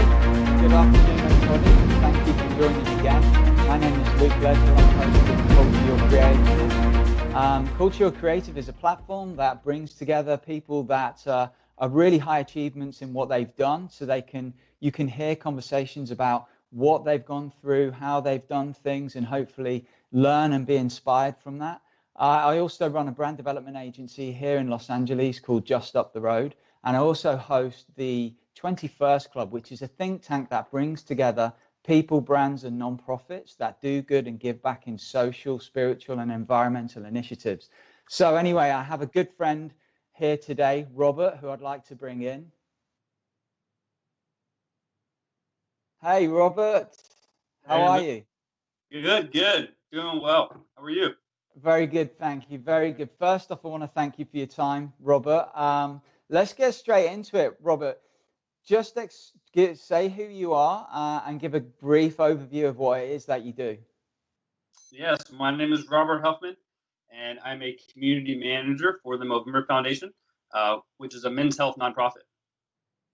Good afternoon, everybody. Thank you for joining again. My name is Luke Leslie. I'm host of Culture Your Creative. Culture Your Creative is a platform that brings together people that are really high achievements in what they've done, so you can hear conversations about what they've gone through, how they've done things, and hopefully learn and be inspired from that. I also run a brand development agency here in Los Angeles called Just Up the Road, and I also host the 21st Club, which is a think tank that brings together people, brands, and non-profits that do good and give back in social, spiritual, and environmental initiatives. So anyway, I have a good friend here today, Robert, who I'd like to bring in. Hey, Robert. How are you? Good. Doing well. How are you? Very good, thank you. Very good. First off, I want to thank you for your time, Robert. Let's get straight into it, Robert. Just say who you are and give a brief overview of what it is that you do. Yes, my name is Robert Huffman, and I'm a community manager for the Movember Foundation, which is a men's health nonprofit.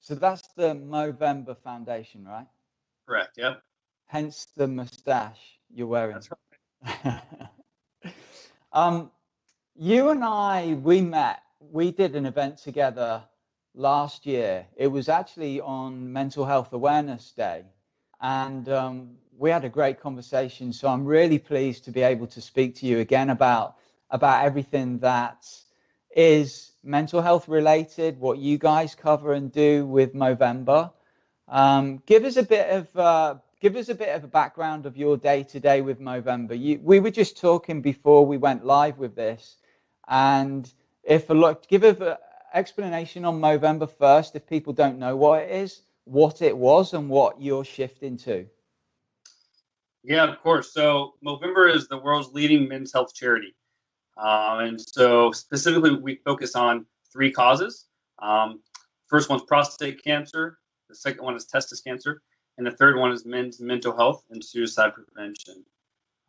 So that's the Movember Foundation, right? Correct, yep. Hence the mustache you're wearing. That's right. You and I, we met. We did an event together last year. It was actually on Mental Health Awareness Day, and we had a great conversation. So I'm really pleased to be able to speak to you again about everything that is mental health related, what you guys cover and do with Movember. Give us a bit of a background of your day to day with Movember. We were just talking before we went live with this, and give an explanation on Movember first, if people don't know what it is, what it was, and what you're shifting to. Yeah, of course. So Movember is the world's leading men's health charity. And so specifically, we focus on three causes. First one's prostate cancer. The second one is testis cancer. And the third one is men's mental health and suicide prevention.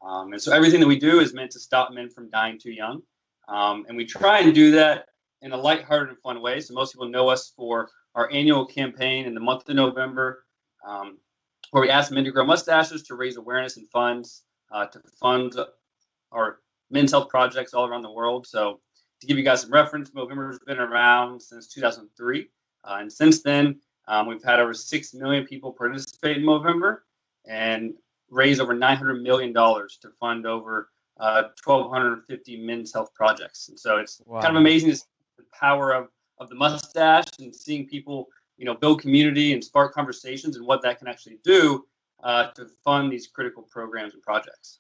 And so everything that we do is meant to stop men from dying too young. And we try and do that in a lighthearted and fun way. So most people know us for our annual campaign in the month of November, where we ask men to grow mustaches to raise awareness and funds to fund our men's health projects all around the world. So to give you guys some reference, Movember has been around since 2003. And since then, we've had over 6 million people participate in Movember and raise over $900 million to fund over 1,250 men's health projects. And so it's kind of amazing to see the power of the mustache and seeing people, build community and spark conversations and what that can actually do to fund these critical programs and projects.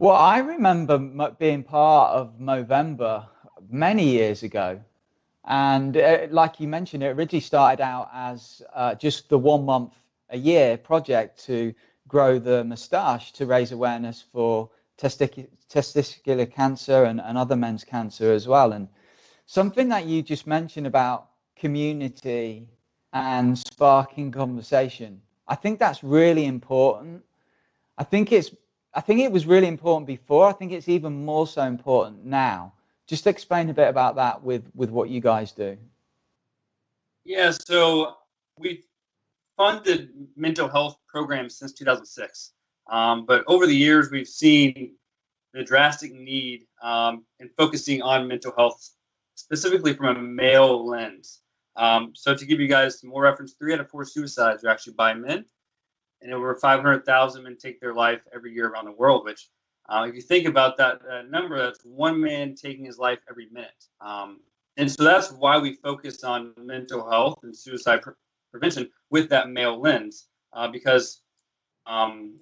Well, I remember being part of Movember many years ago. And like you mentioned, it originally started out as just the 1 month a year project to grow the moustache to raise awareness for testicular cancer and other men's cancer as well. And something that you just mentioned about community and sparking conversation, I think that's really important. I think it was really important before. I think it's even more so important now. Just explain a bit about that with what you guys do. Yeah, so we've funded mental health programs since 2006. But over the years, we've seen the drastic need in focusing on mental health, specifically from a male lens. So to give you guys some more reference, 3 out of 4 suicides are actually by men, and over 500,000 men take their life every year around the world, which if you think about that number, that's 1 man taking his life every minute. And so that's why we focus on mental health and suicide prevention with that male lens, because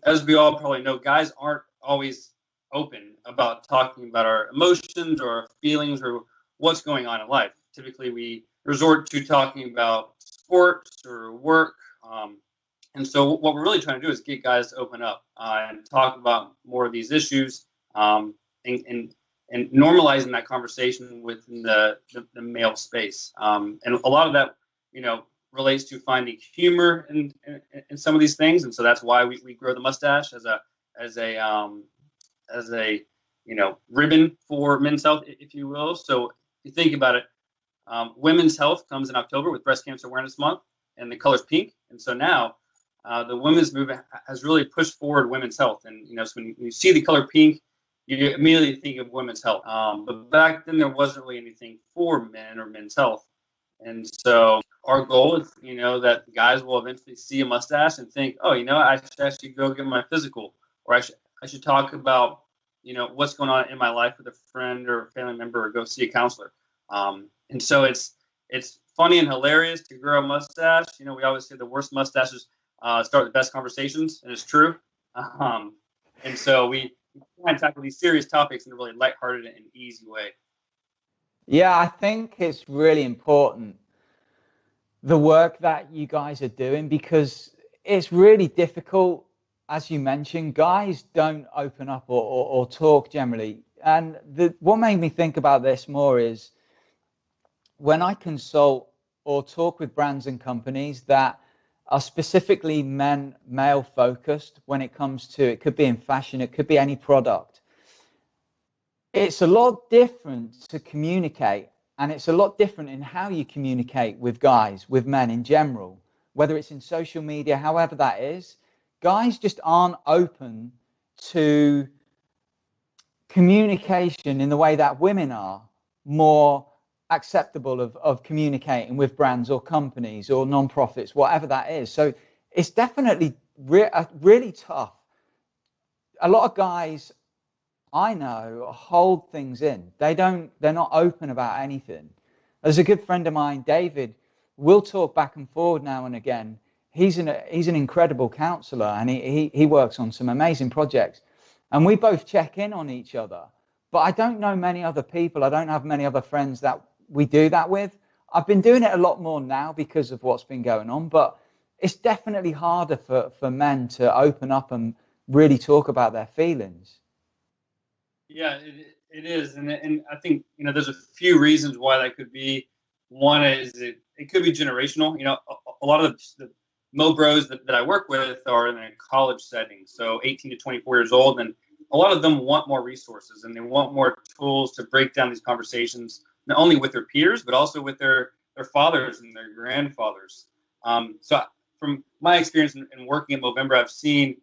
as we all probably know, guys aren't always open about talking about our emotions or our feelings or what's going on in life. Typically, we resort to talking about sports or work. And so what we're really trying to do is get guys to open up and talk about more of these issues and normalizing that conversation within the male space. And a lot of that, relates to finding humor in some of these things. And so that's why we grow the mustache as a ribbon for men's health, if you will. So if you think about it, women's health comes in October with Breast Cancer Awareness Month. and the color's pink. And so now the women's movement has really pushed forward women's health. And, so when you see the color pink, you immediately think of women's health. But back then there wasn't really anything for men or men's health. And so our goal is, that guys will eventually see a mustache and think, oh, I should actually go get my physical, or I should talk about, what's going on in my life with a friend or a family member, or go see a counselor. And so it's funny and hilarious to grow a mustache. We always say the worst mustaches start the best conversations, and it's true. And so we try and tackle these serious topics in a really lighthearted and easy way. Yeah, I think it's really important, the work that you guys are doing, because it's really difficult. As you mentioned, guys don't open up or talk generally. And what made me think about this more is when I consult or talk with brands and companies that are specifically male focused when it comes to, it could be in fashion, it could be any product. It's a lot different to communicate, and it's a lot different in how you communicate with guys, with men in general, whether it's in social media, however that is. Guys just aren't open to communication in the way that women are more acceptable of communicating with brands or companies or non-profits, whatever that is. So it's definitely really tough. A lot of guys I know hold things in. They're not open about anything. There's a good friend of mine, David. We'll talk back and forward now and again. He's an incredible counselor, and he works on some amazing projects. And we both check in on each other. But I don't know many other people. I don't have many other friends that we do that with. I've been doing it a lot more now because of what's been going on. But it's definitely harder for men to open up and really talk about their feelings. Yeah, it is. And I think, there's a few reasons why that could be. One is it could be generational. A lot of the Mo bros that I work with are in a college setting, so 18 to 24 years old, and a lot of them want more resources and they want more tools to break down these conversations, not only with their peers, but also with their fathers and their grandfathers. So from my experience in working at Movember, I've seen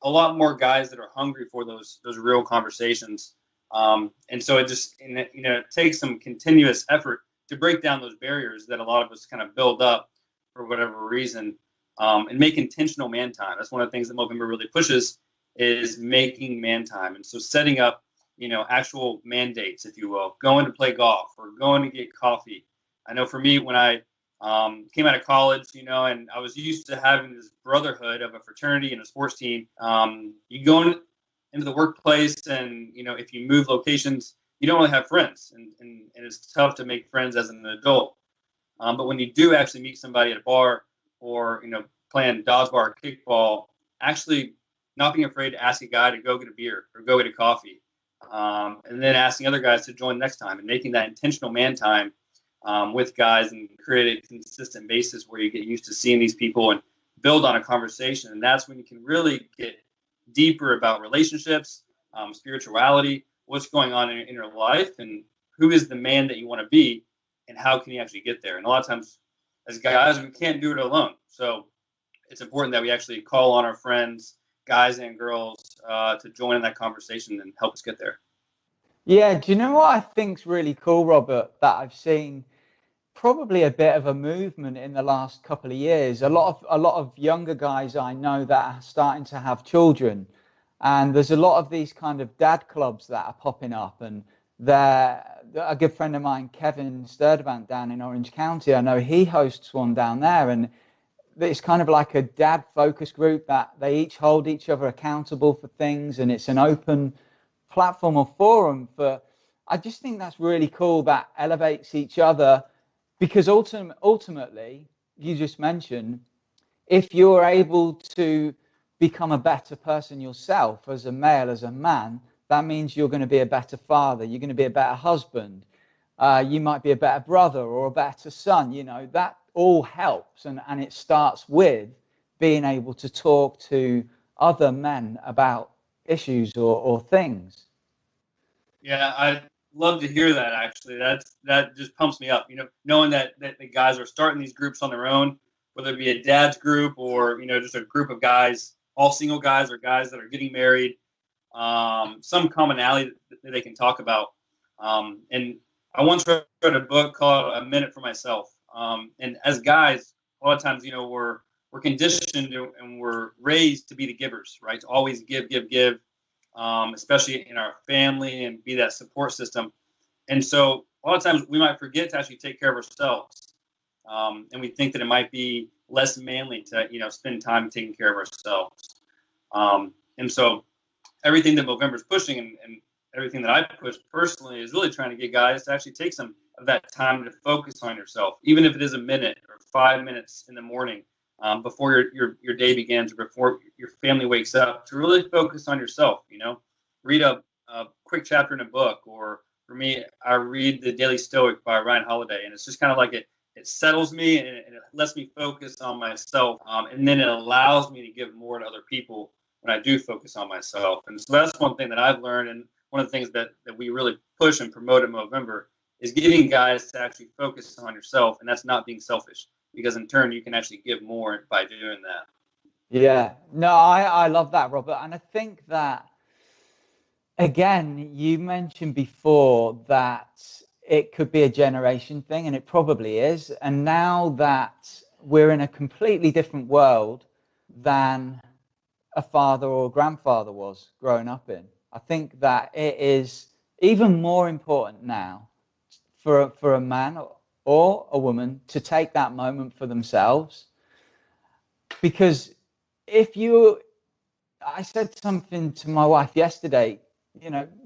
a lot more guys that are hungry for those real conversations. And so it just, it takes some continuous effort to break down those barriers that a lot of us kind of build up for whatever reason, and make intentional man time. That's one of the things that Movember really pushes, is making man time. And so setting up, actual mandates, if you will, going to play golf or going to get coffee. I know for me, when I came out of college, and I was used to having this brotherhood of a fraternity and a sports team. You go into the workplace, and if you move locations, you don't really have friends, and it's tough to make friends as an adult. But when you do actually meet somebody at a bar, or playing dodgeball or kickball, actually not being afraid to ask a guy to go get a beer or go get a coffee, and then asking other guys to join next time, and making that intentional man time with guys, and create a consistent basis where you get used to seeing these people and build on a conversation. And that's when you can really get deeper about relationships, spirituality, what's going on in your life, and who is the man that you want to be, and how can you actually get there. And a lot of times as guys, we can't do it alone. So it's important that we actually call on our friends, guys and girls, to join in that conversation and help us get there. Yeah, do you know what I think's really cool, Robert, that I've seen probably a bit of a movement in the last couple of years? A lot of younger guys I know that are starting to have children, and there's a lot of these kind of dad clubs that are popping up. And a good friend of mine, Kevin Sturdivant, down in Orange County, I know he hosts one down there, and it's kind of like a dad focus group that they each hold each other accountable for things, and it's an open platform or forum for. I just think that's really cool, that elevates each other, because ultimately, you just mentioned, if you're able to become a better person yourself as a male, as a man, that means you're going to be a better father, you're going to be a better husband, you might be a better brother or a better son. That all helps, and it starts with being able to talk to other men about issues or things. Yeah, I love to hear that. Actually, that just pumps me up. Knowing that the guys are starting these groups on their own, whether it be a dad's group or, just a group of guys, all single guys or guys that are getting married, some commonality that they can talk about. And I once read a book called A Minute for Myself. And as guys, a lot of times, we're conditioned and we're raised to be the givers, right? To always give, especially in our family, and be that support system. And so a lot of times we might forget to actually take care of ourselves. And we think that it might be less manly to, spend time taking care of ourselves. And so everything that Movember is pushing, and everything that I push personally, is really trying to get guys to actually take some of that time to focus on yourself, even if it is a minute or 5 minutes in the morning, before your day begins, or before your family wakes up, to really focus on yourself. Read a quick chapter in a book, or for me, I read The Daily Stoic by Ryan Holiday, and it's just kind of like it settles me, and it lets me focus on myself, and then it allows me to give more to other people when I do focus on myself. And so that's one thing that I've learned, and one of the things that we really push and promote at Movember is getting guys to actually focus on yourself, and that's not being selfish, because in turn you can actually give more by doing that. Yeah, no, I love that, Robert. And I think that, again, you mentioned before that it could be a generation thing, and it probably is. And now that we're in a completely different world than a father or grandfather was growing up in, I think that it is even more important now for a man or a woman to take that moment for themselves. Because I said something to my wife yesterday,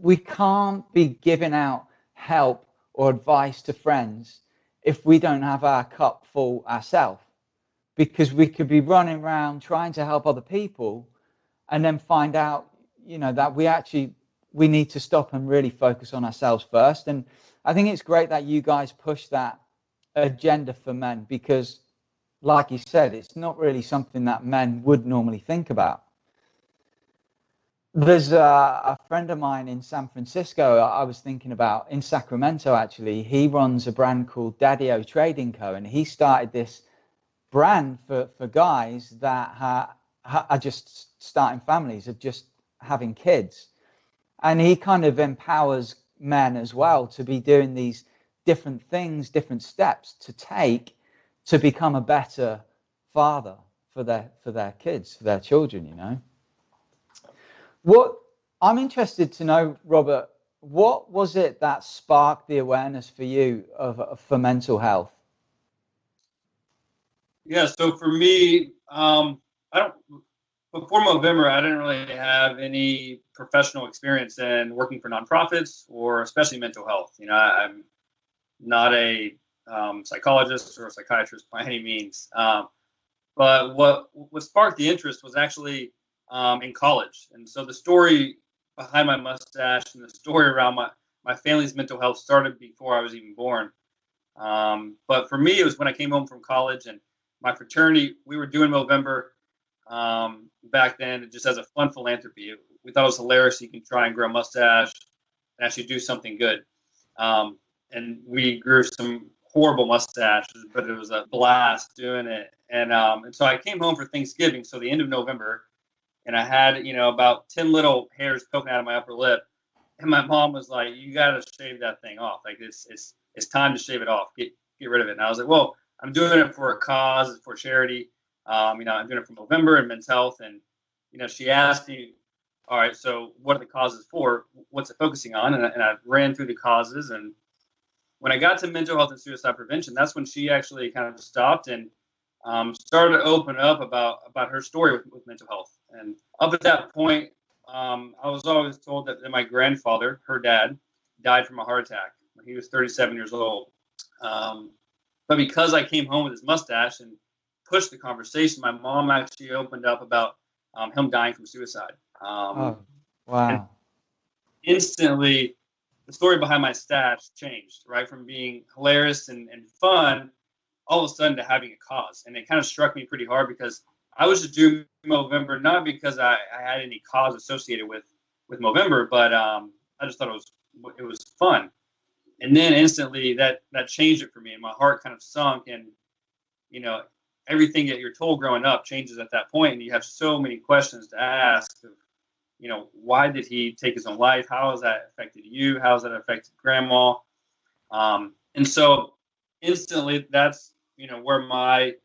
we can't be giving out help or advice to friends if we don't have our cup full ourselves, because we could be running around trying to help other people and then find out, that we need to stop and really focus on ourselves first. And I think it's great that you guys push that agenda for men, because like you said, it's not really something that men would normally think about. There's a friend of mine in San Francisco, I was thinking about, in Sacramento actually. He runs a brand called Daddy-O Trading Co. And he started this brand for guys that are just starting families, of just having kids. And he kind of empowers men as well to be doing these different things, different steps to take to become a better father for their kids, for their children. What I'm interested to know, Robert, what was it that sparked the awareness for you for mental health? Yeah, so for me, before Movember, I didn't really have any professional experience in working for nonprofits, or especially mental health. I'm not a psychologist or a psychiatrist by any means. But what sparked the interest was actually in college. And so the story behind my mustache, and the story around my family's mental health, started before I was even born. But for me, it was when I came home from college, and my fraternity, we were doing Movember back then, just as a fun philanthropy. We thought it was hilarious. You can try and grow a mustache and actually do something good. And we grew some horrible mustaches, but it was a blast doing it. And so I came home for Thanksgiving, so the end of November, and I had, about 10 little hairs poking out of my upper lip. And my mom was like, "You got to shave that thing off. Like, it's time to shave it off. Get rid of it." And I was like, "Well, I'm doing it for a cause, for charity. I'm doing it for Movember and men's health." And, she asked me, "All right, so what are the causes for? What's it focusing on?" And I ran through the causes. And when I got to mental health and suicide prevention, that's when she actually kind of stopped and started to open up about her story with mental health. And up at that point, I was always told that my grandfather, her dad, died from a heart attack when he was 37 years old. But because I came home with his mustache and pushed the conversation, my mom actually opened up about him dying from suicide. Oh, wow. And instantly, the story behind my stash changed, right? From being hilarious and fun, all of a sudden, to having a cause. And it kind of struck me pretty hard, because I was just doing Movember not because I had any cause associated with Movember, but I just thought it was fun. And then instantly that changed it for me, and my heart kind of sunk. And everything that you're told growing up changes at that point, and you have so many questions to ask. Of, why did he take his own life? How has that affected you? How has that affected grandma? And so instantly, that's where my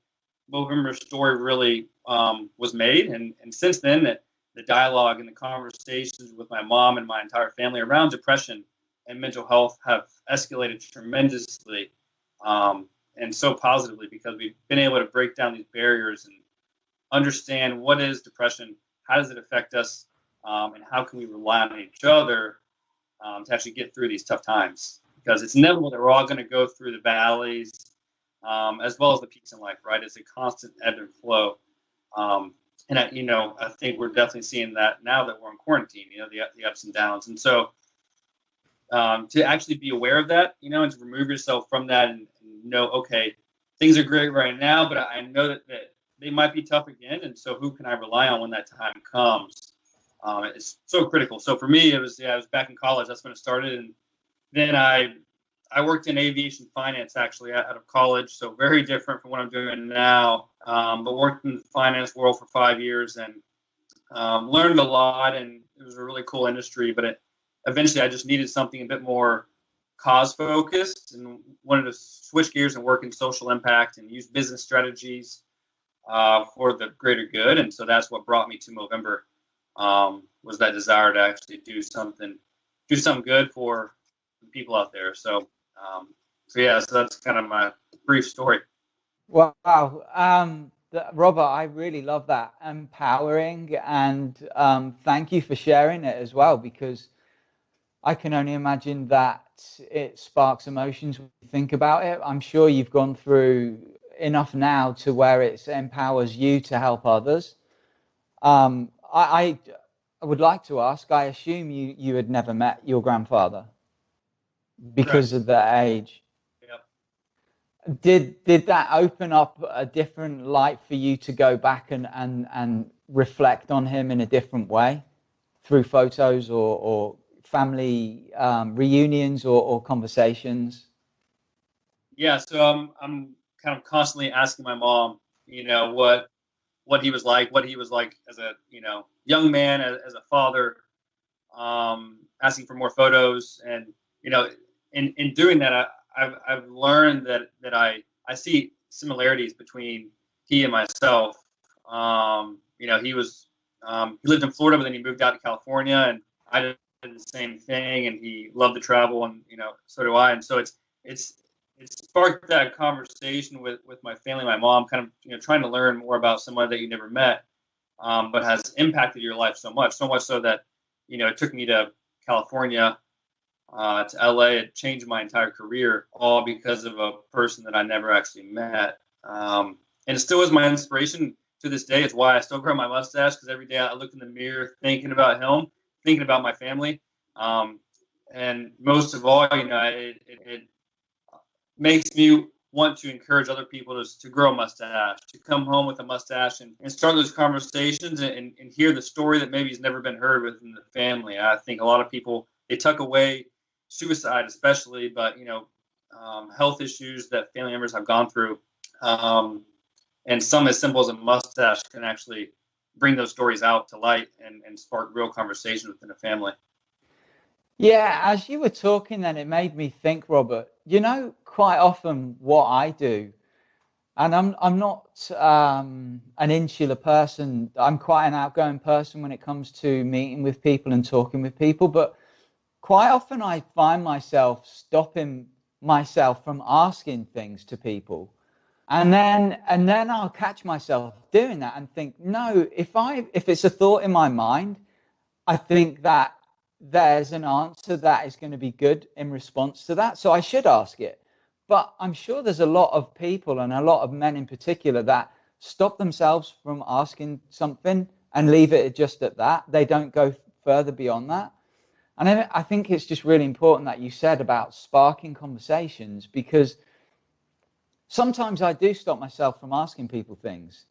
Movember story really was made, and since then, the dialogue and the conversations with my mom and my entire family around depression and mental health have escalated tremendously, and so positively, because we've been able to break down these barriers and understand what is depression, how does it affect us, and how can we rely on each other to actually get through these tough times. Because it's inevitable that we're all going to go through the valleys, as well as the peaks in life, right? It's a constant ebb and flow. And I think we're definitely seeing that now that we're in quarantine, the ups and downs. And so to actually be aware of that, and to remove yourself from that and know, okay, things are great right now, but I know that they might be tough again. And so who can I rely on when that time comes? It's so critical. So for me, I was back in college. That's when it started. And then I worked in aviation finance actually out of college. So very different from what I'm doing now. But worked in the finance world for 5 years and learned a lot. And it was a really cool industry. But eventually I just needed something a bit more cause focused and wanted to switch gears and work in social impact and use business strategies for the greater good. And so that's what brought me to Movember. Was that desire to actually do something good for people out there. So so that's kind of my brief story. Wow. Robert, I really love that. Empowering, and thank you for sharing it as well, because I can only imagine that it sparks emotions when you think about it. I'm sure you've gone through enough now to where it empowers you to help others. I would like to ask, I assume you had never met your grandfather because Correct. of the age. Yep. Did that open up a different light for you to go back and reflect on him in a different way through photos or family reunions or conversations? Yeah. So I'm kind of constantly asking my mom, what he was like as a young man, as a father, asking for more photos, and in doing that, I've learned that I see similarities between he and myself. He lived in Florida, but then he moved out to California, and I did the same thing. And he loved to travel, and so do I. And so it's sparked that conversation with my family, my mom, kind of trying to learn more about someone that you never met, but has impacted your life so much so that it took me to California, to LA. It changed my entire career, all because of a person that I never actually met. And it still is my inspiration to this day. It's why I still grow my mustache, because every day I look in the mirror thinking about him, thinking about my family. And most of all, it makes me want to encourage other people to grow a mustache, to come home with a mustache and start those conversations and hear the story that maybe has never been heard within the family. I think a lot of people, they tuck away suicide especially, but health issues that family members have gone through, and some as simple as a mustache can actually bring those stories out to light and spark real conversation within a family. Yeah, as you were talking then, it made me think, Robert, quite often what I do, and I'm not an insular person. I'm quite an outgoing person when it comes to meeting with people and talking with people, but quite often I find myself stopping myself from asking things to people. And then I'll catch myself doing that and think, no, if it's a thought in my mind, I think that there's an answer that is going to be good in response to that. So I should ask it. But I'm sure there's a lot of people, and a lot of men in particular, that stop themselves from asking something and leave it just at that. They don't go further beyond that. And I think it's just really important that you said about sparking conversations, because sometimes I do stop myself from asking people things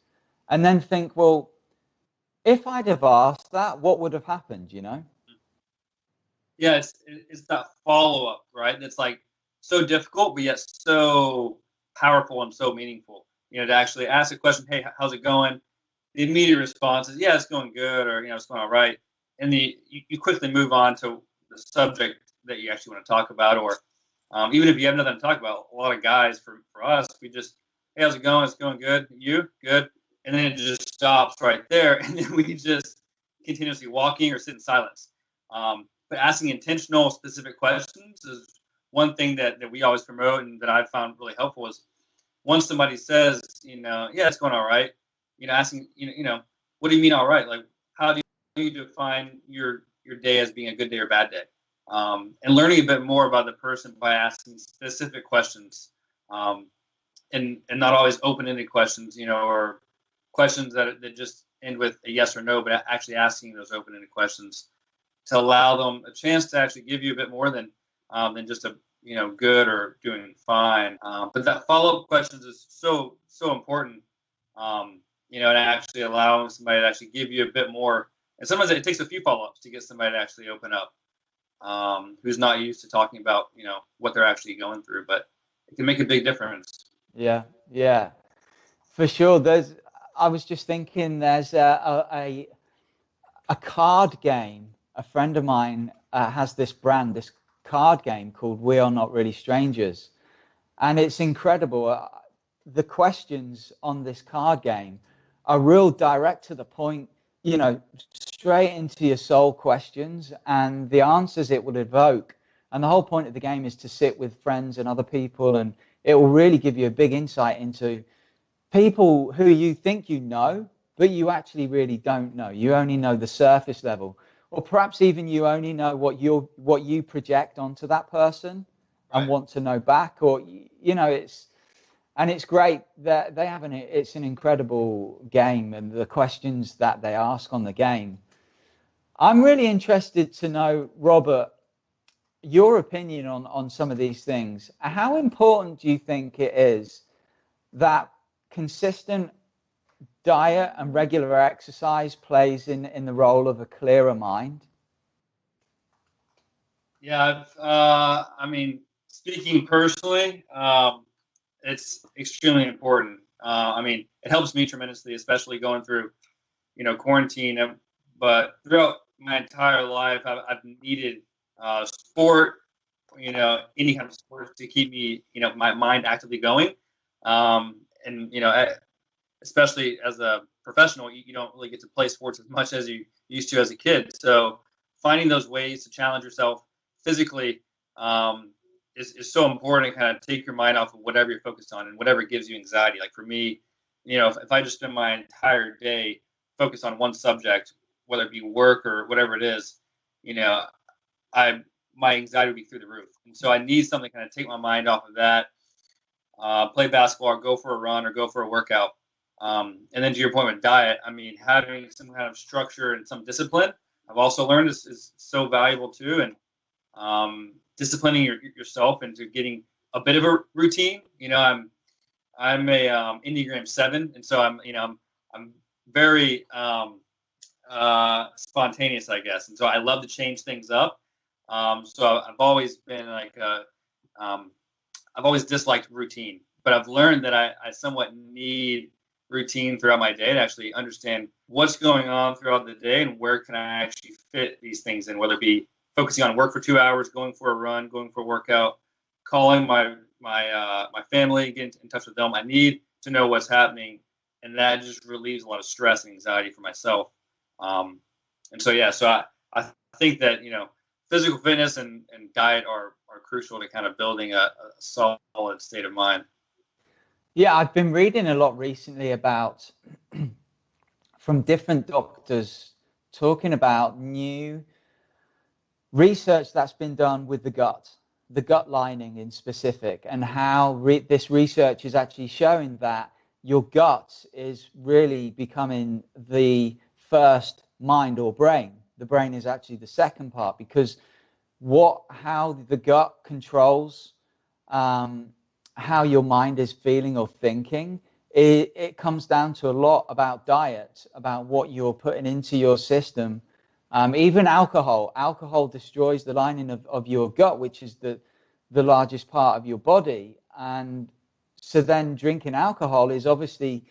and then think, well, if I'd have asked that, what would have happened? Yeah, it's that follow up, right? That's like so difficult, but yet so powerful and so meaningful. to actually ask a question, hey, how's it going? The immediate response is, yeah, it's going good, or, it's going all right. And you quickly move on to the subject that you actually want to talk about, or even if you have nothing to talk about, a lot of guys, for us, we just, hey, how's it going? It's going good. You? Good. And then it just stops right there. And then we just continuously walking or sit in silence. But asking intentional, specific questions is one thing that we always promote and that I've found really helpful is once somebody says, yeah, it's going all right, asking, what do you mean all right? Like, how do you define your day as being a good day or bad day? And learning a bit more about the person by asking specific questions, and not always open-ended questions, or questions that just end with a yes or no, but actually asking those open-ended questions to allow them a chance to actually give you a bit more than just a good or doing fine. But that follow-up questions is so important. And actually allowing somebody to actually give you a bit more. And sometimes it takes a few follow-ups to get somebody to actually open up, who's not used to talking about what they're actually going through. But it can make a big difference. Yeah, for sure. I was just thinking, there's a card game. A friend of mine has this card game called We Are Not Really Strangers, and it's incredible. The questions on this card game are real direct to the point, straight into your soul questions, and the answers it will evoke. And the whole point of the game is to sit with friends and other people, and it will really give you a big insight into people who you think you know, but you actually really don't know. You only know the surface level, or perhaps even you only know what you project onto that person and want to know back, or it's great that they have it's an incredible game, and the questions that they ask on the game. I'm really interested to know, Robert, your opinion on some of these things. How important do you think it is that consistent diet and regular exercise plays in the role of a clearer mind? Yeah, speaking personally, it's extremely important. It helps me tremendously, especially going through, quarantine. But throughout my entire life, I've needed sport, any kind of sport to keep me, my mind actively going. And especially as a professional, you don't really get to play sports as much as you used to as a kid. So finding those ways to challenge yourself physically is so important to kind of take your mind off of whatever you're focused on and whatever gives you anxiety. Like for me, if I just spend my entire day focused on one subject, whether it be work or whatever it is, my anxiety would be through the roof. And so I need something to kind of take my mind off of that, play basketball or go for a run or go for a workout. And then to your point with diet, having some kind of structure and some discipline, I've also learned is so valuable too. And disciplining yourself into getting a bit of a routine. I'm a Enneagram 7, and so I'm very spontaneous, I guess. And so I love to change things up. So I've always been like I've always disliked routine, but I've learned that I somewhat need routine throughout my day to actually understand what's going on throughout the day and where can I actually fit these things in, whether it be focusing on work for 2 hours, going for a run, going for a workout, calling my family, getting in touch with them. I need to know what's happening, and that just relieves a lot of stress and anxiety for myself. So I think that physical fitness and diet are crucial to kind of building a solid state of mind. Yeah, I've been reading a lot recently about from different doctors talking about new research that's been done with the gut lining in specific, and how this research is actually showing that your gut is really becoming the first mind or brain. The brain is actually the second part, because how the gut controls how your mind is feeling or thinking. It comes down to a lot about diet, about what you're putting into your system. Even alcohol destroys the lining of your gut, which is the largest part of your body. And So then drinking alcohol is obviously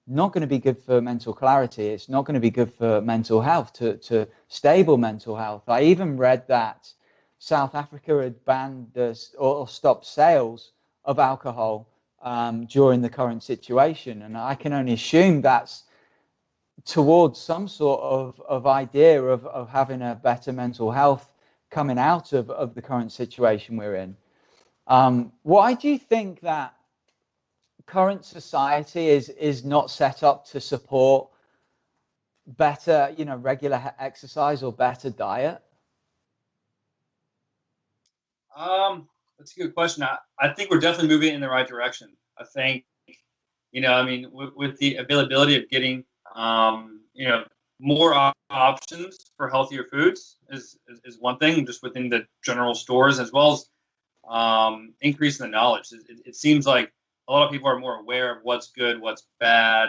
not going to be good for mental clarity. It's not going to be good for mental health, to stable mental health. I even read that South Africa had banned or stopped sales of alcohol during the current situation. And I can only assume that's towards some sort of idea of having a better mental health coming out of the current situation we're in. Why do you think that current society is not set up to support better, regular exercise or better diet? That's a good question. I think we're definitely moving in the right direction. I think, I mean, with the availability of getting, more options for healthier foods is one thing, just within the general stores, as well as increasing the knowledge. It seems like a lot of people are more aware of what's good, what's bad,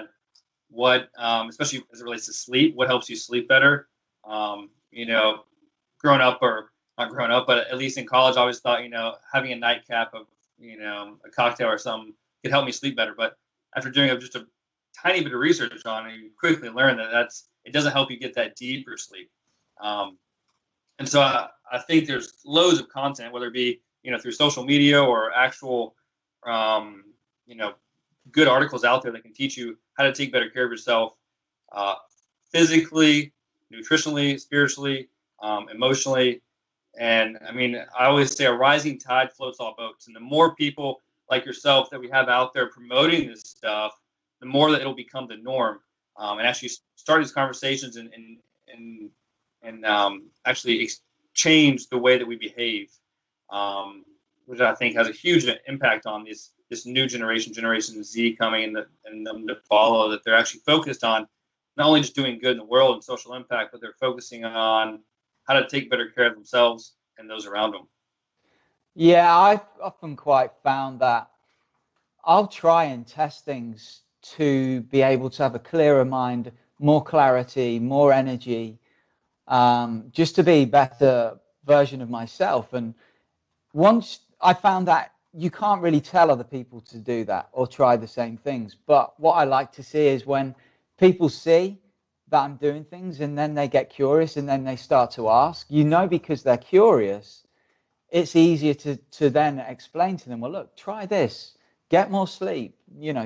what, especially as it relates to sleep, what helps you sleep better. Growing up, or not growing up, but at least in college, I always thought, having a nightcap of, a cocktail or something could help me sleep better. But after doing just a tiny bit of research on it, you quickly learn that it doesn't help you get that deeper sleep. And so I think there's loads of content, whether it be, through social media or actual, good articles out there that can teach you how to take better care of yourself, physically, nutritionally, spiritually, emotionally. And I mean, I always say a rising tide floats all boats. And the more people like yourself that we have out there promoting this stuff, the more that it'll become the norm, and actually start these conversations and actually change the way that we behave, which I think has a huge impact on this new Generation Z coming and them to follow, that they're actually focused on not only just doing good in the world and social impact, but they're focusing on how to take better care of themselves and those around them. Yeah, I've often quite found that I'll try and test things to be able to have a clearer mind, more clarity, more energy, just to be a better version of myself. And once I found that you can't really tell other people to do that or try the same things. But what I like to see is when people see that I'm doing things and then they get curious and then they start to ask, because they're curious, it's easier to then explain to them, well, look, try this, get more sleep,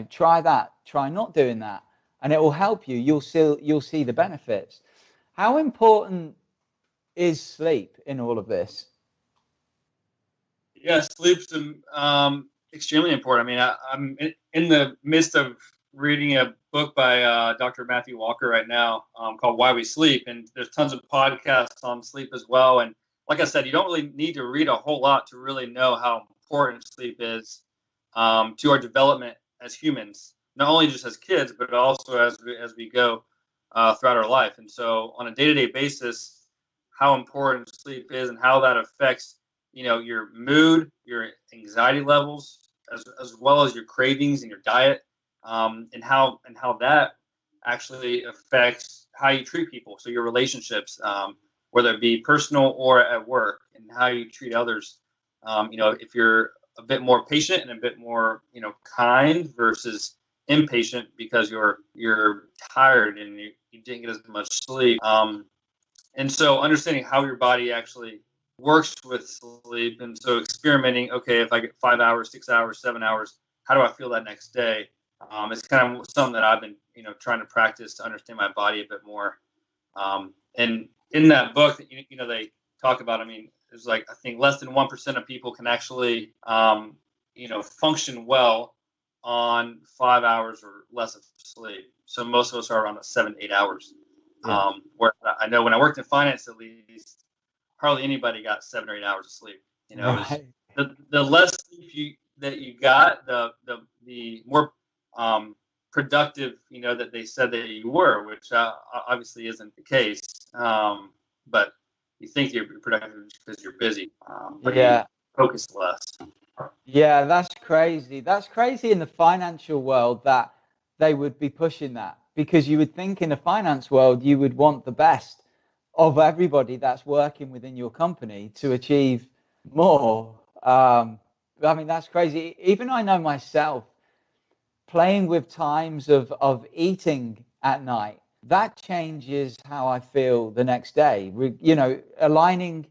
try that, try not doing that, and it will help you. You'll see the benefits. How important is sleep in all of this? Yeah, sleep's extremely important. I mean, I'm in the midst of reading a book by Dr. Matthew Walker right now, called Why We Sleep, and there's tons of podcasts on sleep as well. And like I said, you don't really need to read a whole lot to really know how important sleep is to our development as humans, not only just as kids, but also as we go throughout our life. And so on a day-to-day basis, how important sleep is and how that affects, your mood, your anxiety levels, as well as your cravings and your diet, and how that actually affects how you treat people. So your relationships, whether it be personal or at work, and how you treat others. If you're a bit more patient and a bit more, kind versus impatient because you're tired and you didn't get as much sleep. And so understanding how your body actually works with sleep, and so experimenting, okay, if I get 5 hours, 6 hours, 7 hours, how do I feel that next day? It's kind of something that I've been, trying to practice to understand my body a bit more. And in that book, they talk about, I mean, there's I think less than 1% of people can actually, function well on 5 hours or less of sleep. So most of us are around 7, 8 hours. Yeah. Where I know when I worked in finance, at least, hardly anybody got 7 or 8 hours of sleep. Right. The less sleep that you got, the more productive, that they said that you were, which obviously isn't the case. But you think you're productive because you're busy, but you focus less. Yeah, that's crazy. That's crazy in the financial world that they would be pushing that, because you would think in the finance world you would want the best of everybody that's working within your company to achieve more. I mean, that's crazy. Even I know myself, playing with times of eating at night, that changes how I feel the next day. You know, aligning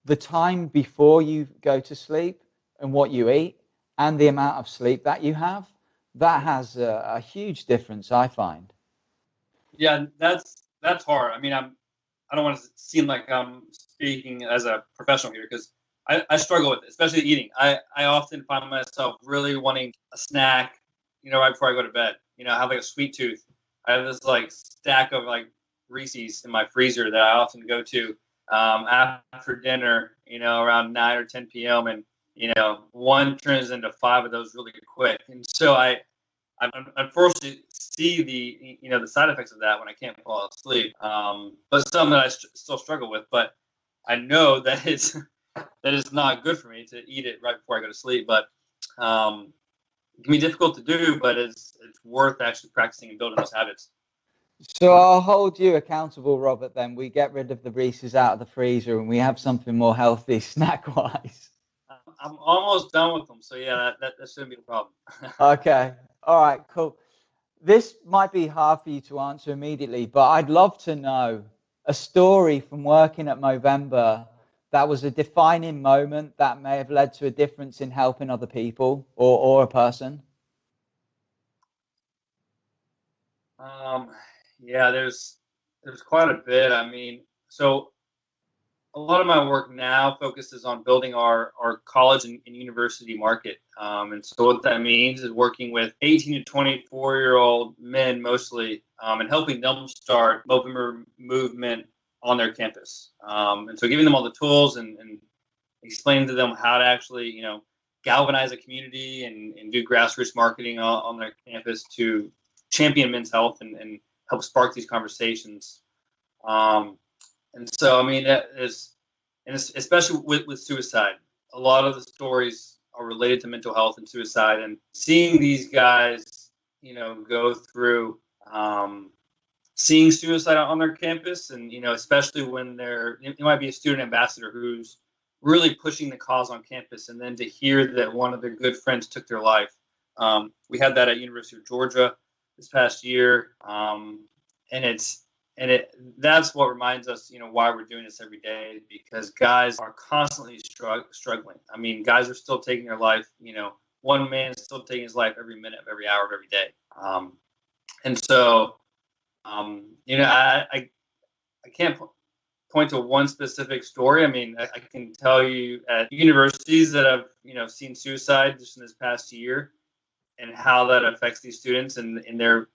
the time before you go to sleep and what you eat and the amount of sleep that you have, that has a huge difference, I find. Yeah, that's hard. I mean, I don't want to seem like I'm speaking as a professional here because I struggle with it, especially eating. I often find myself really wanting a snack, you know, right before I go to bed. You know, I have like a sweet tooth. I have this like stack of like Reese's in my freezer that I often go to after dinner, you know, around 9 or 10 p.m. And, you know, one turns into five of those really quick. And so I unfortunately see the side effects of that when I can't fall asleep. But something that I still struggle with. But I know that it's not good for me to eat it right before I go to sleep. But it can be difficult to do, but it's worth actually practicing and building those habits. So I'll hold you accountable, Robert, then. We get rid of the Reese's out of the freezer and we have something more healthy snack-wise. I'm almost done with them, so yeah, that shouldn't be a problem. Okay. All right, cool. This might be hard for you to answer immediately, but I'd love to know a story from working at Movember that was a defining moment that may have led to a difference in helping other people or a person. Um, yeah, there's quite a bit. I mean, so a lot of my work now focuses on building our college and university market. And so what that means is working with 18 to 24-year-old men mostly, and helping them start Movember movement on their campus. And so giving them all the tools and explaining to them how to actually, you know, galvanize a community and do grassroots marketing on their campus to champion men's health and help spark these conversations. And so, I mean, that is, and especially with suicide, a lot of the stories are related to mental health and suicide. And seeing these guys, you know, go through seeing suicide on their campus, and you know, especially when it might be a student ambassador who's really pushing the cause on campus, and then to hear that one of their good friends took their life. We had that at University of Georgia this past year, and that's what reminds us, you know, why we're doing this every day, because guys are constantly struggling. I mean, guys are still taking their life. You know, one man is still taking his life every minute of every hour of every day. And so, you know, I can't point to one specific story. I mean, I can tell you at universities that have, you know, seen suicide just in this past year and how that affects these students and their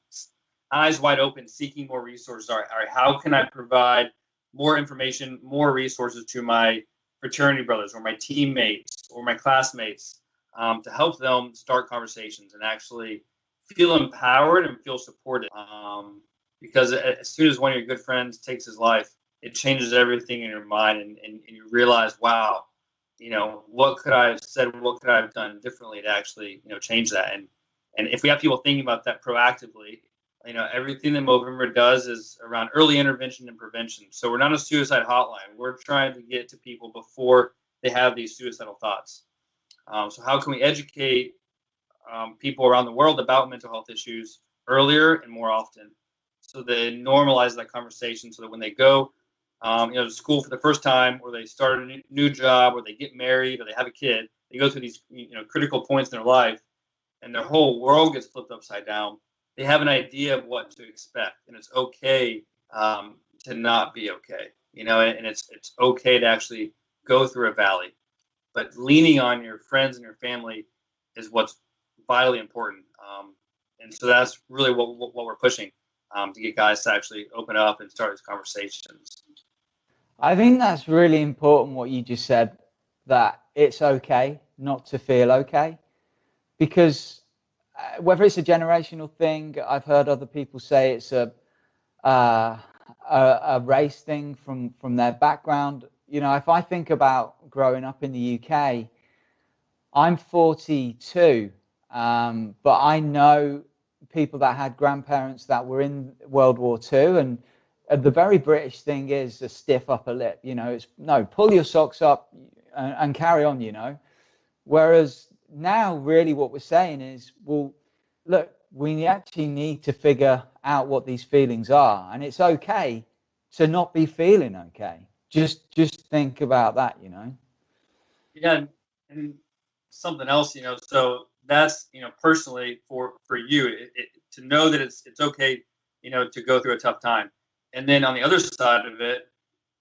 eyes wide open, seeking more resources. All right, how can I provide more information, more resources to my fraternity brothers or my teammates or my classmates to help them start conversations and actually feel empowered and feel supported. Because as soon as one of your good friends takes his life, it changes everything in your mind, and you realize, wow, you know, what could I have said, what could I have done differently to actually, you know, change that? And if we have people thinking about that proactively, you know, everything that Movember does is around early intervention and prevention. So we're not a suicide hotline. We're trying to get to people before they have these suicidal thoughts. So how can we educate people around the world about mental health issues earlier and more often, so they normalize that conversation, so that when they go, you know, to school for the first time, or they start a new job, or they get married, or they have a kid, they go through these, you know, critical points in their life, and their whole world gets flipped upside down. They have an idea of what to expect, and it's okay to not be okay, you know, and it's okay to actually go through a valley, but leaning on your friends and your family is what's vitally important. And so that's really what we're pushing, to get guys to actually open up and start these conversations. I think that's really important what you just said, that it's okay not to feel okay, because whether it's a generational thing, I've heard other people say it's uh, a race thing from their background. You know, if I think about growing up in the UK, I'm 42, but I know people that had grandparents that were in World War II, and the very British thing is a stiff upper lip. You know, it's no, pull your socks up and carry on. You know, whereas now, really, what we're saying is, well, look, we actually need to figure out what these feelings are, and it's okay to not be feeling okay. Just think about that, you know. Yeah, and something else, so that's, personally for you, to know that it's okay, to go through a tough time. And then on the other side of it,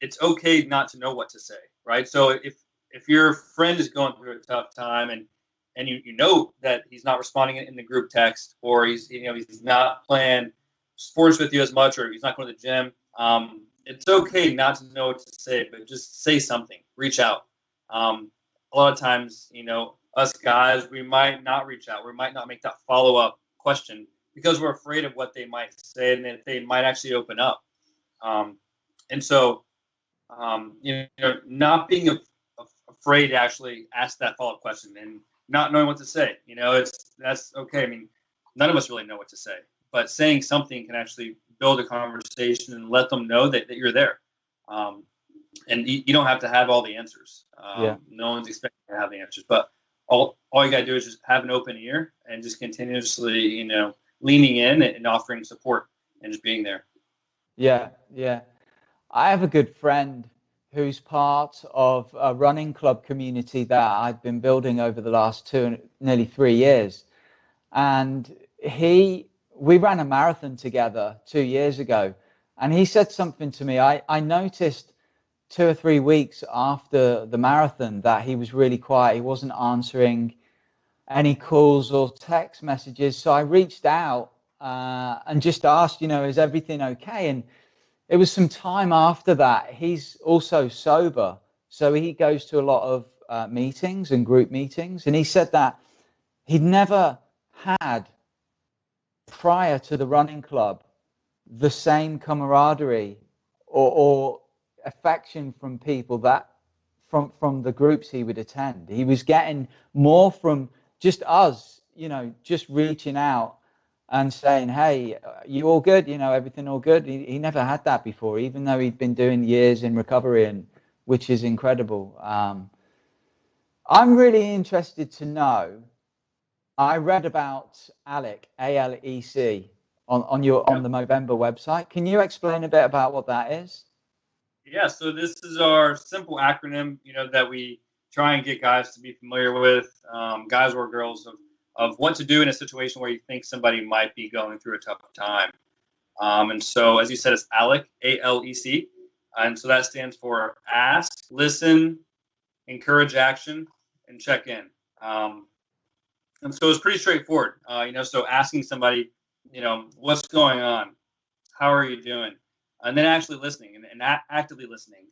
it's okay not to know what to say, right? So if your friend is going through a tough time, and you know that he's not responding in the group text, or he's not playing sports with you as much, or he's not going to the gym, it's okay not to know what to say, but just say something, reach out. A lot of times, us guys, we might not reach out. We might not make that follow-up question because we're afraid of what they might say and that they might actually open up. And so, not being afraid to actually ask that follow-up question and not knowing what to say, that's okay. I mean, none of us really know what to say, but saying something can actually build a conversation and let them know that you're there. And you don't have to have all the answers. No one's expecting to have the answers, but all you got to do is just have an open ear and just continuously, leaning in and offering support and just being there. Yeah. I have a good friend who's part of a running club community that I've been building over the last nearly 3 years. And we ran a marathon together 2 years ago. And he said something to me. I noticed 2 or 3 weeks after the marathon that he was really quiet. He wasn't answering any calls or text messages. So I reached out and just asked, is everything okay? And it was some time after that. He's also sober, so he goes to a lot of meetings and group meetings. And he said that he'd never had, prior to the running club, the same camaraderie or affection from people that from the groups he would attend. He was getting more from just us, just reaching out and saying, hey, you all good? Everything all good? He never had that before, even though he'd been doing years in recovery, and which is incredible. I'm really interested to know, I read about ALEC, ALEC, on the Movember website. Can you explain a bit about what that is? Yeah, so this is our simple acronym, that we try and get guys to be familiar with, guys or girls, of what to do in a situation where you think somebody might be going through a tough time. And so, as you said, it's ALEC, ALEC. And so that stands for ask, listen, encourage action, and check in. And so it's pretty straightforward. So asking somebody, what's going on? How are you doing? And then actually listening and actively listening,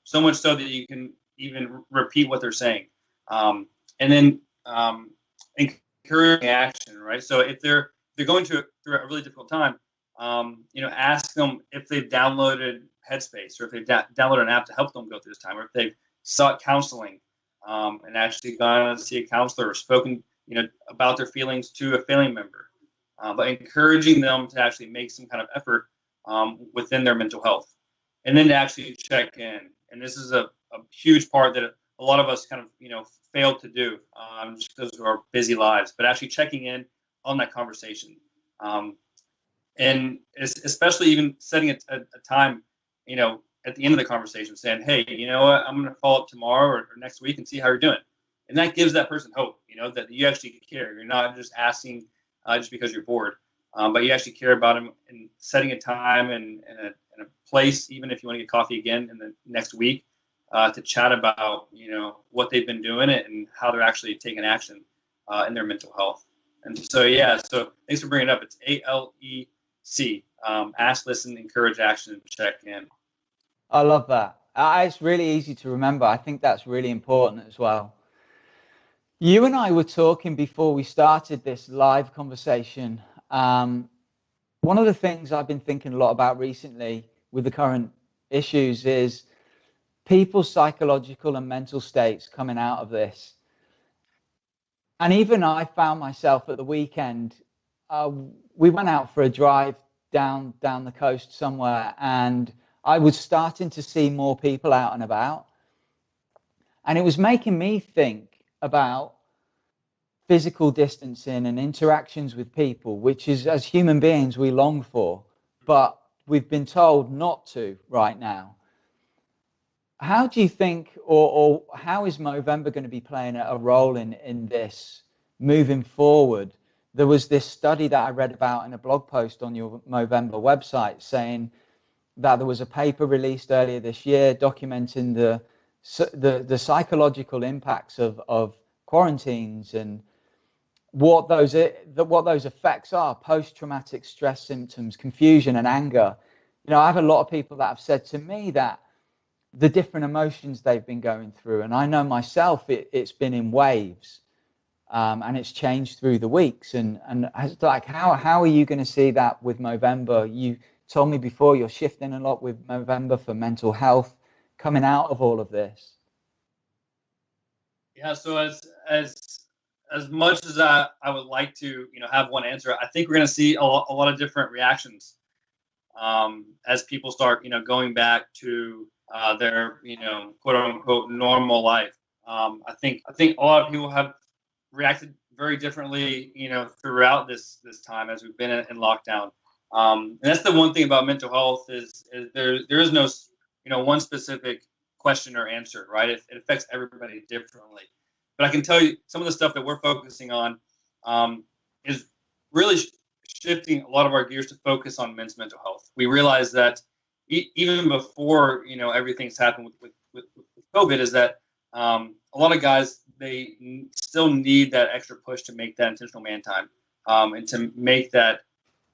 so much so that you can even repeat what they're saying. And then encouraging action, right? So if they're going through a really difficult time, ask them if they've downloaded Headspace, or if they've downloaded an app to help them go through this time, or if they've sought counseling and actually gone to see a counselor or spoken, about their feelings to a family member, but encouraging them to actually make some kind of effort within their mental health, and then to actually check in. And this is a huge part that a lot of us kind of, fail to do just because of our busy lives, but actually checking in on that conversation. And especially even setting a time, at the end of the conversation, saying, hey, you know what, I'm going to follow up tomorrow or next week and see how you're doing. And that gives that person hope, that you actually care. You're not just asking just because you're bored, but you actually care about them, and setting a time and a place, even if you want to get coffee again in the next week, to chat about, what they've been doing and how they're actually taking action in their mental health. And so, so thanks for bringing it up. It's ALEC, ask, listen, encourage, action, and check in. I love that. It's really easy to remember. I think that's really important as well. You and I were talking before we started this live conversation. One of the things I've been thinking a lot about recently with the current issues is people's psychological and mental states coming out of this. And even I found myself at the weekend, we went out for a drive down the coast somewhere, and I was starting to see more people out and about. And it was making me think about physical distancing and interactions with people, which is, as human beings, we long for, but we've been told not to right now. How do you think, or how is Movember going to be playing a role in this moving forward? There was this study that I read about in a blog post on your Movember website saying that there was a paper released earlier this year documenting the psychological impacts of quarantines and what those effects are: post-traumatic stress symptoms, confusion, and anger. You know, I have a lot of people that have said to me that the different emotions they've been going through, and I know myself it's been in waves, and it's changed through the weeks. And like, how are you going to see that with Movember? You told me before you're shifting a lot with Movember for mental health coming out of all of this. Yeah, so as much as I would like to, have one answer, I think we're going to see a lot of different reactions as people start, going back to their, quote unquote normal life. I think a lot of people have reacted very differently, throughout this time as we've been in lockdown. And that's the one thing about mental health is there is no, one specific question or answer, right? It affects everybody differently. But I can tell you some of the stuff that we're focusing on is really shifting a lot of our gears to focus on men's mental health. We realize that even before, everything's happened with COVID, is that a lot of guys, they still need that extra push to make that intentional man time, and to make that,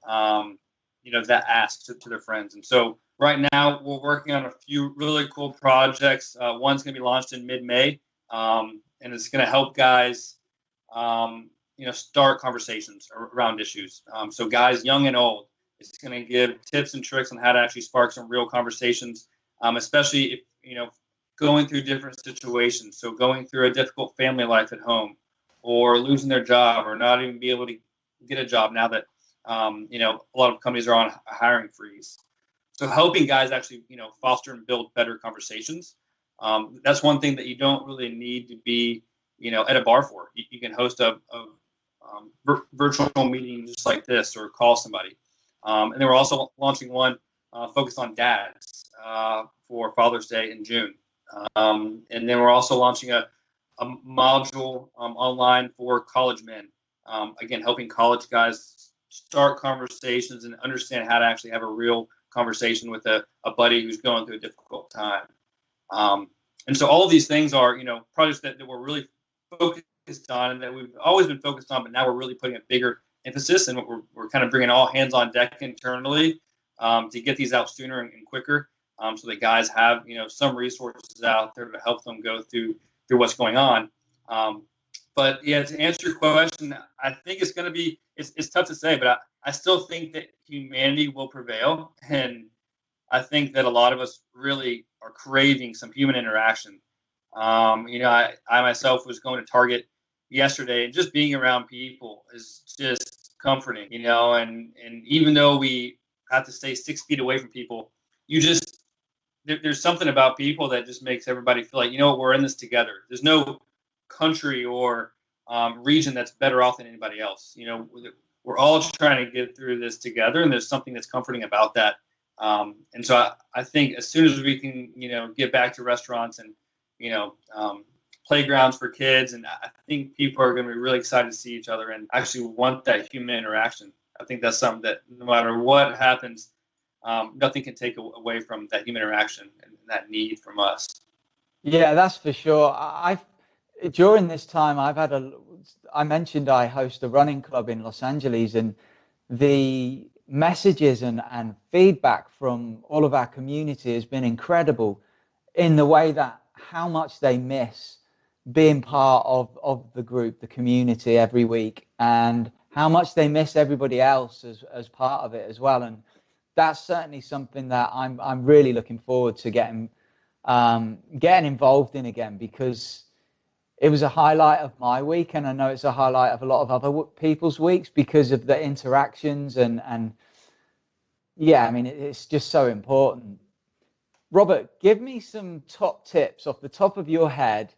that ask to their friends. And so right now we're working on a few really cool projects. One's going to be launched in mid-May, and it's going to help guys, start conversations around issues. So guys, young and old, it's going to give tips and tricks on how to actually spark some real conversations, especially if, going through different situations. So going through a difficult family life at home, or losing their job, or not even be able to get a job now that, a lot of companies are on a hiring freeze. So helping guys actually, foster and build better conversations. That's one thing that you don't really need to be, at a bar for. You can host a virtual meeting just like this, or call somebody. And then we're also launching one focused on dads for Father's Day in June. And then we're also launching a module online for college men. Again, helping college guys start conversations and understand how to actually have a real conversation with a buddy who's going through a difficult time. And so all of these things are, projects that we're really focused on, and that we've always been focused on, but now we're really putting a bigger emphasis, and we're kind of bringing all hands on deck internally to get these out sooner and quicker, so that guys have, some resources out there to help them go through what's going on. But yeah, to answer your question, I think it's going to be, it's tough to say, but I still think that humanity will prevail. And I think that a lot of us really are craving some human interaction. I myself was going to Target yesterday, and just being around people is just comforting, and even though we have to stay 6 feet away from people, there's something about people that just makes everybody feel like, we're in this together. There's no country or region that's better off than anybody else. We're all trying to get through this together, and there's something that's comforting about that. And so I think as soon as we can, get back to restaurants and, playgrounds for kids, and I think people are going to be really excited to see each other and actually want that human interaction. I think that's something that no matter what happens, nothing can take away from that human interaction and that need from us. Yeah, that's for sure. During this time, I mentioned I host a running club in Los Angeles, and the messages and feedback from all of our community has been incredible, in the way that how much they miss being part of the group, the community every week, and how much they miss everybody else as part of it as well. And that's certainly something that I'm really looking forward to getting involved in again, because it was a highlight of my week, and I know it's a highlight of a lot of other people's weeks because of the interactions and yeah, I mean, it's just so important. Robert, give me some top tips off the top of your head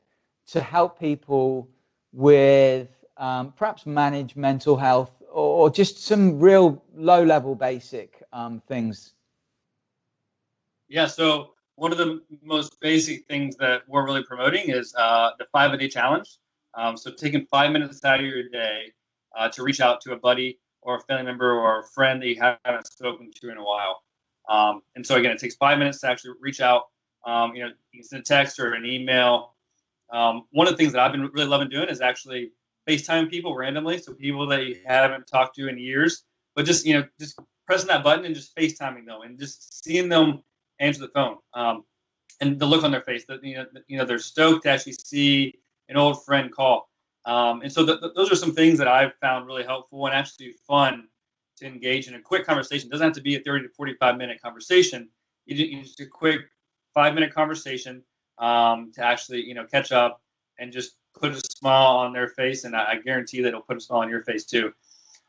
to help people with perhaps manage mental health or just some real low-level basic things? Yeah, so one of the most basic things that we're really promoting is the 5-a-day challenge. So taking 5 minutes out of your day to reach out to a buddy or a family member or a friend that you haven't spoken to in a while. And so again, it takes 5 minutes to actually reach out. You can send a text or an email. One of the things that I've been really loving doing is actually FaceTime people randomly, so people that you haven't talked to in years, but just just pressing that button and just FaceTiming them and just seeing them answer the phone, and the look on their face that they're stoked to actually see an old friend call. And so those are some things that I've found really helpful and actually fun to engage in a quick conversation. It doesn't have to be a 30 to 45-minute conversation. You just a quick 5-minute conversation to actually catch up and just put a smile on their face, and I guarantee that it'll put a smile on your face too.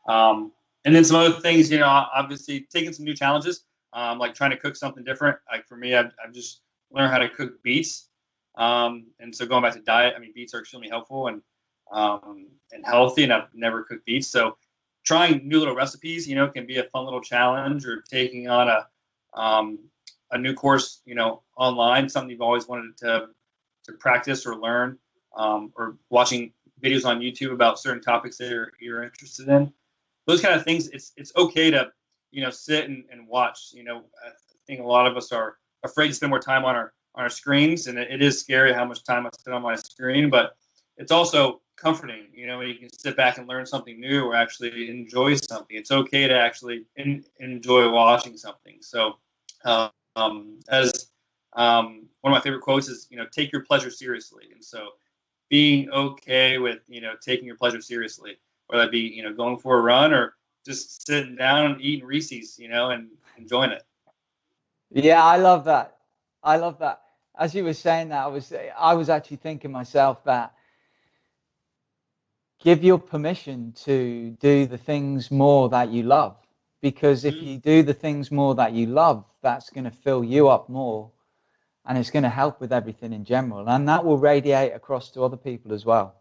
And then some other things, obviously taking some new challenges, like trying to cook something different. Like for me, I've just learned how to cook beets, and so going back to diet, I mean, beets are extremely helpful and healthy, and I've never cooked beets, so trying new little recipes, can be a fun little challenge, or taking on a new course, online, something you've always wanted to practice or learn, or watching videos on YouTube about certain topics that you're interested in. Those kind of things. It's okay to, sit and watch. I think a lot of us are afraid to spend more time on our screens, and it is scary how much time I spend on my screen, but it's also comforting, when you can sit back and learn something new or actually enjoy something. It's okay to actually enjoy watching something. So, as one of my favorite quotes is, take your pleasure seriously. And so being okay with, taking your pleasure seriously, whether that be, going for a run or just sitting down and eating Reese's, and enjoying it. Yeah, I love that. I love that. As you were saying that, I was actually thinking myself that give your permission to do the things more that you love, because if you do the things more that you love, that's going to fill you up more, and it's going to help with everything in general, and that will radiate across to other people as well.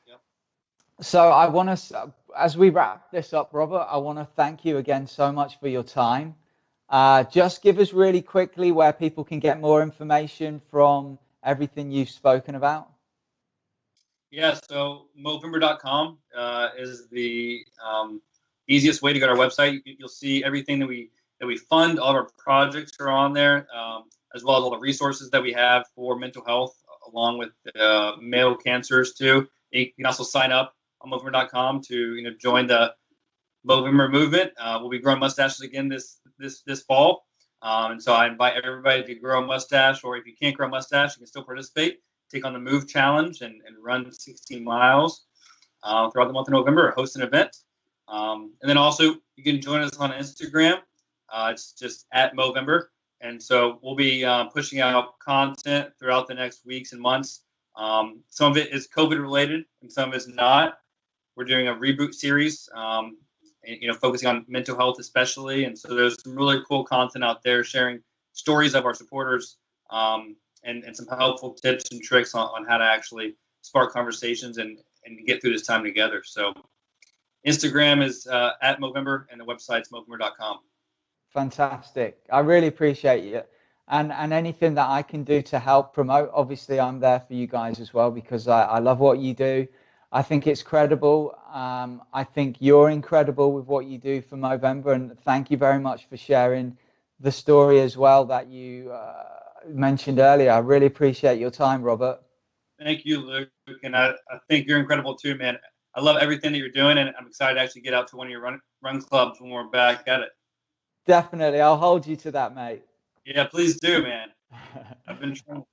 Yep. So I want to, as we wrap this up, Robert, I want to thank you again so much for your time. Just give us really quickly where people can get more information from everything you've spoken about. Yeah, so Movember.com is the easiest way to go to our website. You'll see everything that we fund. All of our projects are on there, as well as all the resources that we have for mental health, along with male cancers too. You can also sign up on Movember.com to join the Movember movement. We'll be growing mustaches again this fall, and so I invite everybody to grow a mustache, or if you can't grow a mustache, you can still participate. Take on the Move Challenge and run 16 miles throughout the month of November, or host an event. And then also you can join us on Instagram. It's just at Movember. And so we'll be pushing out content throughout the next weeks and months. Some of it is COVID related and some of it's not. We're doing a reboot series, focusing on mental health especially. And so there's some really cool content out there sharing stories of our supporters, and some helpful tips and tricks on how to actually spark conversations and get through this time together. So Instagram is at Movember, and the website's Movember.com. Fantastic. I really appreciate you. And anything that I can do to help promote, obviously I'm there for you guys as well, because I love what you do. I think it's credible. I think you're incredible with what you do for Movember, and thank you very much for sharing the story as well that you mentioned earlier. I really appreciate your time, Robert. Thank you, Luke, and I think you're incredible too, man. I love everything that you're doing, and I'm excited to actually get out to one of your run clubs when we're back at it. Definitely, I'll hold you to that, mate. Yeah, please do, man. I've been trying.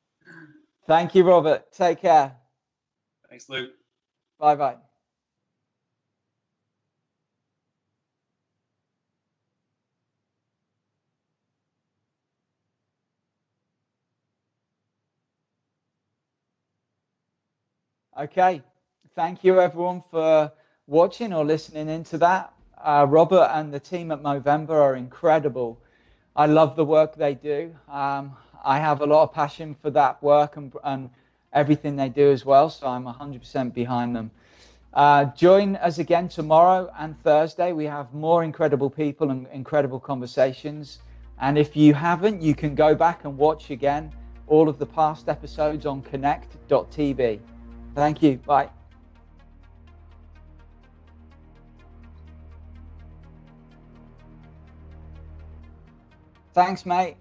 Thank you, Robert. Take care. Thanks, Luke. Bye-bye. Okay, thank you everyone for watching or listening into that. Robert and the team at Movember are incredible. I love the work they do. I have a lot of passion for that work and everything they do as well, so I'm 100% behind them. Join us again tomorrow and Thursday. We have more incredible people and incredible conversations. And if you haven't, you can go back and watch again all of the past episodes on connect.tv. Thank you. Bye. Thanks, mate.